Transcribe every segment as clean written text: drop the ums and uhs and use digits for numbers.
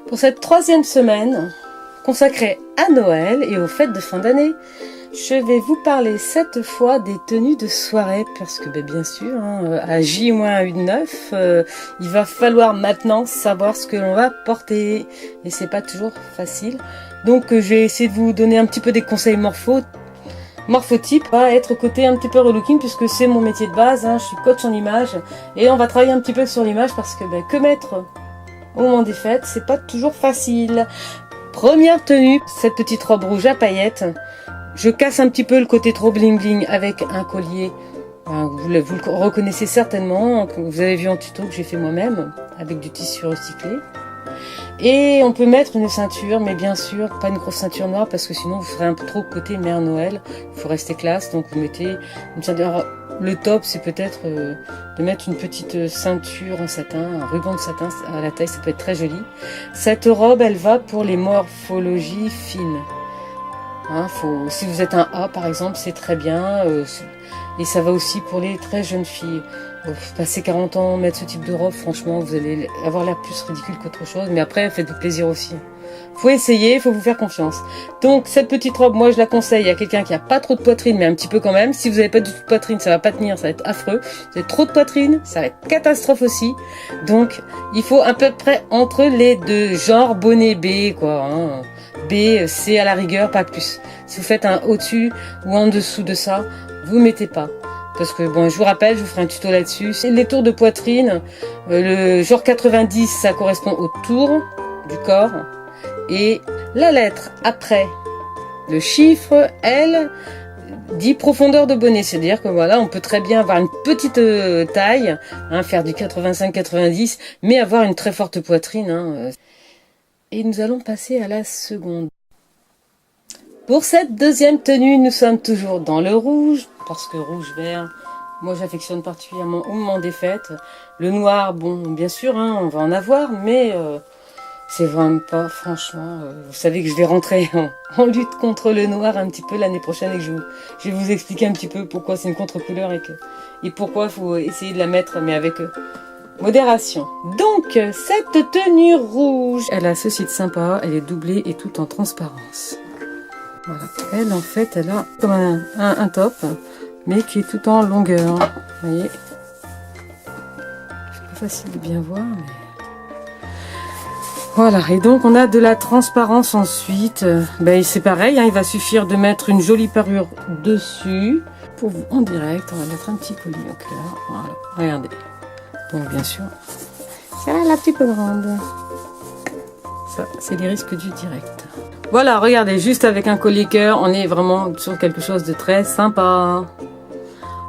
Pour cette troisième semaine consacrée à Noël et aux fêtes de fin d'année, je vais vous parler cette fois des tenues de soirée parce que bien sûr, à J-9, il va falloir maintenant savoir ce que l'on va porter et c'est pas toujours facile. Donc je vais essayer de vous donner un petit peu des conseils morphotype, va être côté un petit peu relooking puisque c'est mon métier de base, je suis coach en image et on va travailler un petit peu sur l'image parce que que mettre au moment des fêtes, c'est pas toujours facile. Première tenue, cette petite robe rouge à paillettes. Je casse un petit peu le côté trop bling bling avec un collier. Vous le reconnaissez certainement, que vous avez vu en tuto que j'ai fait moi-même avec du tissu recyclé. Et on peut mettre une ceinture, mais bien sûr pas une grosse ceinture noire parce que sinon vous ferez un peu trop côté Mère Noël. Il faut rester classe, donc vous mettez une ceinture. Alors, le top, c'est peut-être de mettre une petite ceinture en satin, un ruban de satin à la taille, ça peut être très joli. Cette robe, elle va pour les morphologies fines. Si vous êtes un A par exemple, c'est très bien. Et ça va aussi pour les très jeunes filles. Passer 40 ans, mettre ce type de robe, franchement, vous allez avoir l'air plus ridicule qu'autre chose. Mais après, faites-vous plaisir aussi. Faut essayer, faut vous faire confiance. Donc cette petite robe, moi je la conseille à quelqu'un qui a pas trop de poitrine, mais un petit peu quand même. Si vous n'avez pas du tout de poitrine, ça va pas tenir, ça va être affreux. Vous avez trop de poitrine, ça va être catastrophe aussi. Donc il faut à peu près entre les deux, genre bonnet B, quoi. B, C à la rigueur, pas plus. Si vous faites un au-dessus ou en dessous de ça, vous mettez pas. Parce que bon, je vous rappelle, je vous ferai un tuto là-dessus. Les tours de poitrine, le genre 90, ça correspond au tour du corps. Et la lettre après le chiffre, elle, dit profondeur de bonnet. C'est-à-dire que voilà, on peut très bien avoir une petite taille, faire du 85-90, mais avoir une très forte poitrine. Et nous allons passer à la seconde. Pour cette deuxième tenue, nous sommes toujours dans le rouge, parce que rouge-vert, moi j'affectionne particulièrement au moment des fêtes. Le noir, bon, bien sûr, on va en avoir, mais c'est vraiment pas, franchement, vous savez que je vais rentrer en lutte contre le noir un petit peu l'année prochaine et que je vais vous expliquer un petit peu pourquoi c'est une contre-couleur et pourquoi il faut essayer de la mettre, mais avec modération. Donc, cette tenue rouge, elle a ceci de sympa, elle est doublée et tout en transparence. Voilà, elle en fait, elle a comme un top, mais qui est tout en longueur. Vous voyez, c'est pas facile de bien voir, mais... Voilà, et donc on a de la transparence ensuite. C'est pareil, il va suffire de mettre une jolie parure dessus. Pour vous en direct, on va mettre un petit collier au cœur. Voilà, regardez. Donc bien sûr, c'est la petite grande. Ça, c'est les risques du direct. Voilà, regardez, juste avec un collier cœur, on est vraiment sur quelque chose de très sympa.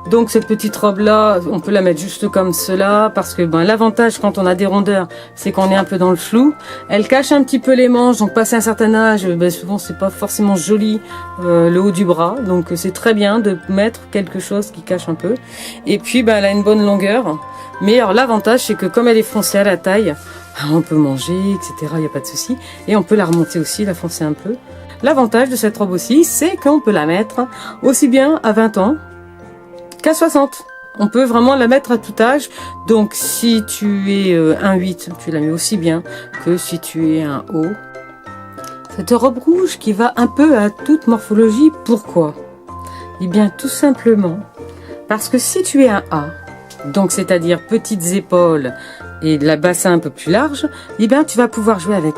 Donc cette petite robe là, on peut la mettre juste comme cela parce que l'avantage quand on a des rondeurs, c'est qu'on est un peu dans le flou. Elle cache un petit peu les manches, donc passé un certain âge, souvent c'est pas forcément joli le haut du bras, donc c'est très bien de mettre quelque chose qui cache un peu. Et puis elle a une bonne longueur, mais alors l'avantage c'est que comme elle est foncée à la taille, on peut manger, etc. Il n'y a pas de souci, et on peut la remonter aussi, la foncer un peu. L'avantage de cette robe aussi, c'est qu'on peut la mettre aussi bien à 20 ans qu'à 60. On peut vraiment la mettre à tout âge. Donc si tu es un 8, tu la mets aussi bien que si tu es un haut. Cette robe rouge qui va un peu à toute morphologie, pourquoi? Eh bien tout simplement parce que si tu es un A, donc c'est-à-dire petites épaules et la bassin un peu plus large, eh bien tu vas pouvoir jouer avec.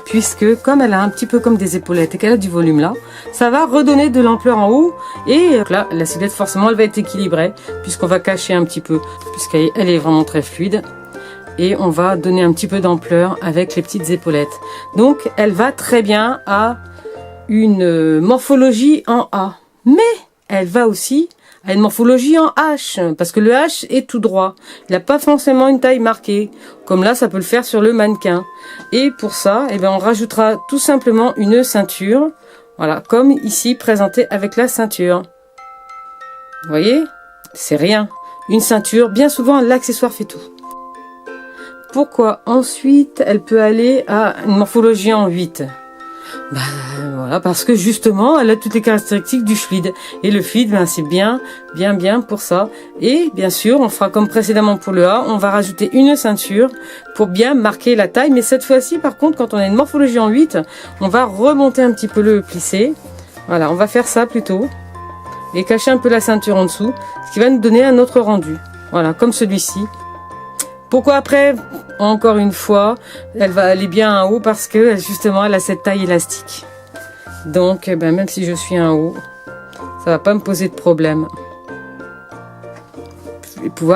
Puisque comme elle a un petit peu comme des épaulettes et qu'elle a du volume là, ça va redonner de l'ampleur en haut et là la silhouette forcément elle va être équilibrée puisqu'on va cacher un petit peu, puisqu'elle est vraiment très fluide et on va donner un petit peu d'ampleur avec les petites épaulettes. Donc elle va très bien à une morphologie en A, mais elle va aussi à une morphologie en H, parce que le H est tout droit. Il n'a pas forcément une taille marquée, comme là ça peut le faire sur le mannequin. Et pour ça, on rajoutera tout simplement une ceinture, voilà, comme ici présenté avec la ceinture. Vous voyez, c'est rien. Une ceinture, bien souvent l'accessoire fait tout. Pourquoi ensuite elle peut aller à une morphologie en 8? Bah voilà, parce que justement elle a toutes les caractéristiques du fluide, et le fluide ben, c'est bien pour ça. Et bien sûr on fera comme précédemment pour le A, on va rajouter une ceinture pour bien marquer la taille, mais cette fois-ci par contre quand on a une morphologie en 8, on va remonter un petit peu le plissé. Voilà, on va faire ça plutôt et cacher un peu la ceinture en dessous, ce qui va nous donner un autre rendu. Voilà, comme celui-ci. Pourquoi après, encore une fois, elle va aller bien en haut parce que justement elle a cette taille élastique. Donc ben, même si je suis en haut, ça va pas me poser de problème.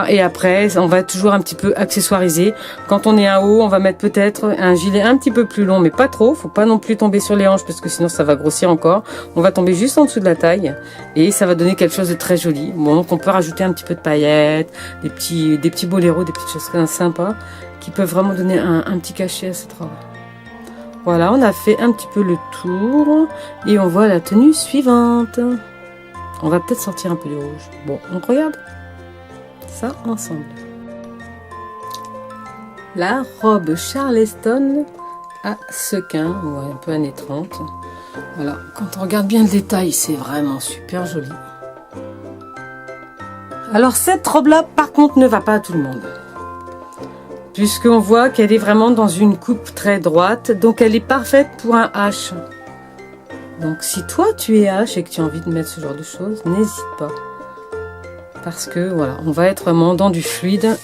Et après, on va toujours un petit peu accessoiriser. Quand on est en haut, on va mettre peut-être un gilet un petit peu plus long, mais pas trop. Faut pas non plus tomber sur les hanches parce que sinon ça va grossir encore. On va tomber juste en dessous de la taille et ça va donner quelque chose de très joli. Bon, donc on peut rajouter un petit peu de paillettes, des petits boléros, des petites choses sympas qui peuvent vraiment donner un petit cachet à cette robe. Voilà, on a fait un petit peu le tour et on voit la tenue suivante. On va peut-être sortir un peu du rouge. Bon, on regarde ça ensemble. La robe Charleston à sequins, ouais, un peu années 30. Voilà, quand on regarde bien le détail, c'est vraiment super joli. Alors cette robe-là, par contre, ne va pas à tout le monde. Puisqu'on voit qu'elle est vraiment dans une coupe très droite, donc elle est parfaite pour un H. Donc si toi tu es H et que tu as envie de mettre ce genre de choses, n'hésite pas. Parce que voilà, on va être vraiment dans du fluide.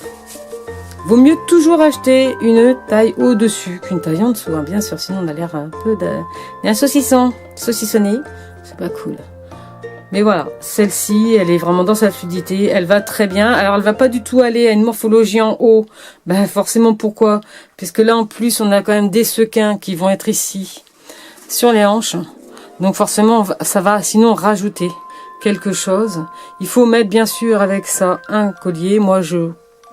Vaut mieux toujours acheter une taille au-dessus qu'une taille en dessous, hein, bien sûr, sinon on a l'air un peu d'un saucissonné, c'est pas cool. Mais voilà, celle-ci, elle est vraiment dans sa fluidité, elle va très bien. Alors elle va pas du tout aller à une morphologie en haut, ben forcément pourquoi? Puisque là en plus on a quand même des sequins qui vont être ici, sur les hanches. Donc forcément ça va sinon rajouter quelque chose. Il faut mettre bien sûr avec ça un collier. Moi je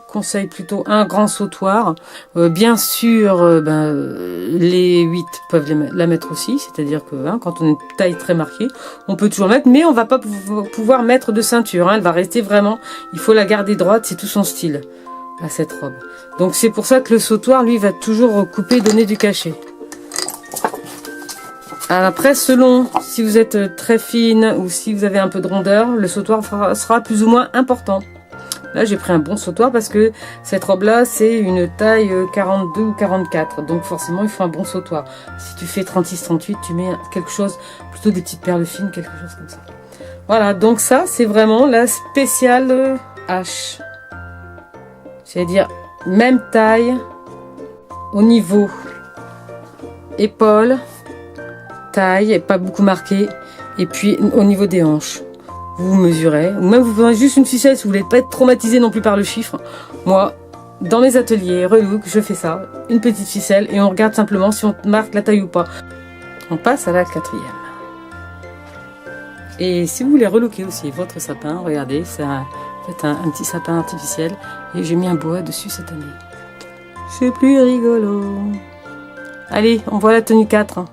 conseille plutôt un grand sautoir. Bien sûr les 8 peuvent la mettre aussi, c'est-à-dire que quand on a une taille très marquée, on peut toujours mettre, mais on va pas pouvoir mettre de ceinture. Elle va rester vraiment, il faut la garder droite, c'est tout son style à cette robe. Donc c'est pour ça que le sautoir lui va toujours couper, donner du cachet. Alors après, selon si vous êtes très fine ou si vous avez un peu de rondeur, le sautoir sera plus ou moins important. Là, j'ai pris un bon sautoir parce que cette robe-là, c'est une taille 42 ou 44. Donc forcément, il faut un bon sautoir. Si tu fais 36-38, tu mets quelque chose, plutôt des petites perles fines, quelque chose comme ça. Voilà, donc ça, c'est vraiment la spéciale H. C'est-à-dire même taille au niveau épaule, taille, pas beaucoup marquée, et puis au niveau des hanches. Vous mesurez, ou même vous prenez juste une ficelle si vous voulez pas être traumatisé non plus par le chiffre. Moi, dans mes ateliers relook, je fais ça, une petite ficelle, et on regarde simplement si on marque la taille ou pas. On passe à la 4e. Et si vous voulez relooker aussi votre sapin, regardez, c'est un petit sapin artificiel, et j'ai mis un boa dessus cette année. C'est plus rigolo. Allez, on voit la tenue 4.